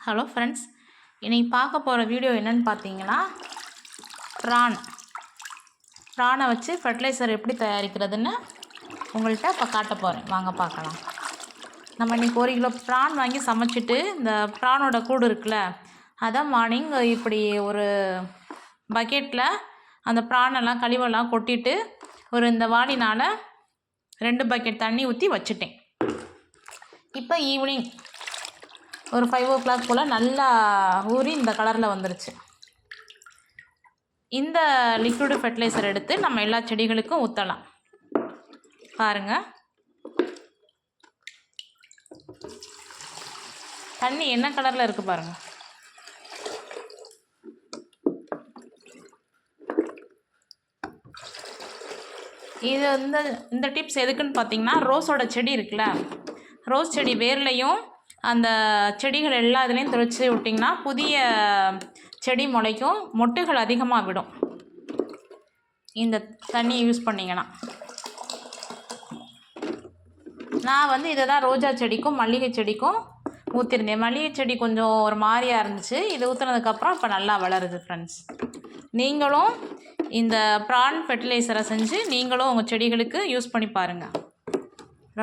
Hello friends, இன்றைக்கி பார்க்க போகிற வீடியோ என்னென்னு பார்த்தீங்கன்னா ப்ரானை வச்சு ஃபர்டிலைசர் எப்படி தயாரிக்கிறதுன்னு உங்கள்கிட்ட இப்போ காட்ட போகிறேன். வாங்க பார்க்கலாம். நம்ம இன்றைக்கி 1 கிலோ ப்ரான் வாங்கி சமைச்சிட்டு இந்த ப்ரானோட கூடு இருக்குல்ல, அதை மார்னிங் இப்படி ஒரு பக்கெட்டில் அந்த ப்ரானெல்லாம் கழிவெல்லாம் கொட்டிட்டு இந்த வாளினால் 2 பக்கெட் தண்ணி ஊற்றி வச்சுட்டேன். இப்போ ஈவினிங் ஒரு 5 o'clock போல் நல்லா ஊறி இந்த கலரில் வந்துருச்சு. இந்த லிக்விட் ஃபர்டிலைசர் எடுத்து நம்ம எல்லா செடிகளுக்கும் ஊற்றலாம். பாருங்கள், தண்ணி என்ன கலரில் இருக்குது பாருங்கள். இது இந்த டிப்ஸ் எதுக்குன்னு பார்த்தீங்கன்னா, ரோஸோட செடி இருக்குல்ல, ரோஸ் செடி வேர்லையும் அந்த செடிகள் எல்லா இதுலேயும் தெளித்து விட்டிங்கன்னா புதிய செடி முளைக்கும், மொட்டுகள் அதிகமாக விடும். இந்த தண்ணியை யூஸ் பண்ணிங்கன்னா நான் இதை தான் ரோஜா செடிக்கும் மல்லிகை செடிக்கும் ஊற்றிருந்தேன். மல்லிகை செடி கொஞ்சம் ஒரு மாதிரியாக இருந்துச்சு. இது ஊற்றுனதுக்கப்புறம் இப்போ நல்லா வளருது. ஃப்ரெண்ட்ஸ், நீங்களும் இந்த ப்ரான் ஃபெர்டிலைசரை செஞ்சு நீங்களும் உங்கள் செடிகளுக்கு யூஸ் பண்ணி பாருங்கள்.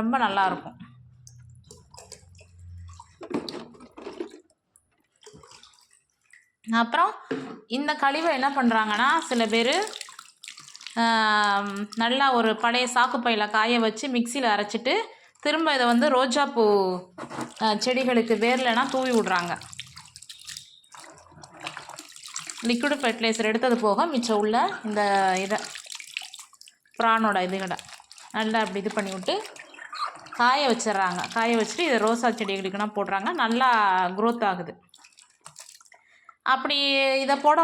ரொம்ப நல்லாயிருக்கும். அப்புறம் இந்த கழிவை என்ன பண்ணுறாங்கன்னா, சில பேர் நல்லா ஒரு பழைய சாக்குப்பையில் காய வச்சு மிக்சியில் அரைச்சிட்டு திரும்ப இதை ரோஜாப்பூ செடிகளுக்கு வேர்லனா தூவி விட்றாங்க. லிக்விட் ஃபர்டிலைசர் எடுத்தது போக மிச்சம் உள்ள இந்த இதை ப்ரானோட இதுகளை நல்லா அப்படி இது பண்ணி விட்டு காய வச்சிட்றாங்க. காய வச்சுட்டு இதை ரோசா செடிகளுக்குனா போடுறாங்க. நல்லா க்ரோத் ஆகுது. அப்படி இதை போட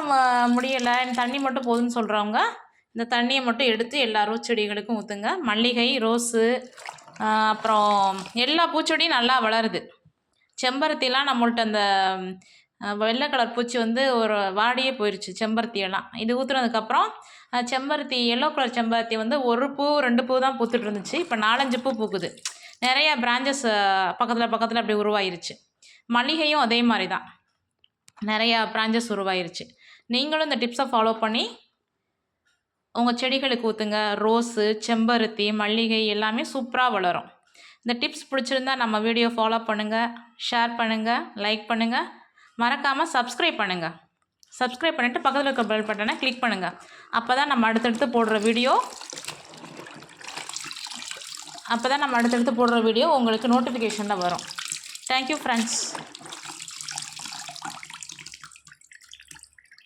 முடியலை, தண்ணி மட்டும் போதும்னு சொல்கிறவங்க இந்த தண்ணியை மட்டும் எடுத்து எல்லா ரோஸ் செடிகளுக்கும் ஊற்றுங்க. மல்லிகை, ரோஸு, அப்புறம் எல்லா பூச்செடியும் நல்லா வளருது. செம்பருத்திலாம் நம்மள்ட்ட அந்த வெள்ளை கலர் பூச்சி ஒரு வாடியே போயிடுச்சு செம்பருத்தியெல்லாம். இது ஊற்றுனதுக்கப்புறம் செம்பருத்தி, எல்லோ கலர் செம்பருத்தி 1 பூ 2 பூ தான் பூத்துட்டு இருந்துச்சு. இப்போ 4-5 பூ பூக்குது. நிறையா பிரான்ச்சஸ் பக்கத்தில் அப்படி உருவாயிருச்சு. மல்லிகையும் அதே மாதிரி தான், நிறையா பிரான்ச்சஸ் உருவாயிருச்சு. நீங்களும் இந்த டிப்ஸை ஃபாலோ பண்ணி உங்கள் செடிகளுக்கு ஊற்றுங்க. ரோஸு, செம்பருத்தி, மல்லிகை எல்லாமே சூப்பராக வளரும். இந்த டிப்ஸ் பிடிச்சிருந்தா நம்ம வீடியோ ஃபாலோ பண்ணுங்கள், ஷேர் பண்ணுங்கள், லைக் பண்ணுங்கள், மறக்காமல் சப்ஸ்கிரைப் பண்ணுங்கள். சப்ஸ்கிரைப் பண்ணிவிட்டு பக்கத்தில் இருக்க பெல் பட்டனை கிளிக் பண்ணுங்கள். அப்போ தான் நம்ம அடுத்தடுத்து போடுற வீடியோ உங்களுக்கு நோட்டிஃபிகேஷனில் வரும். Thank you friends.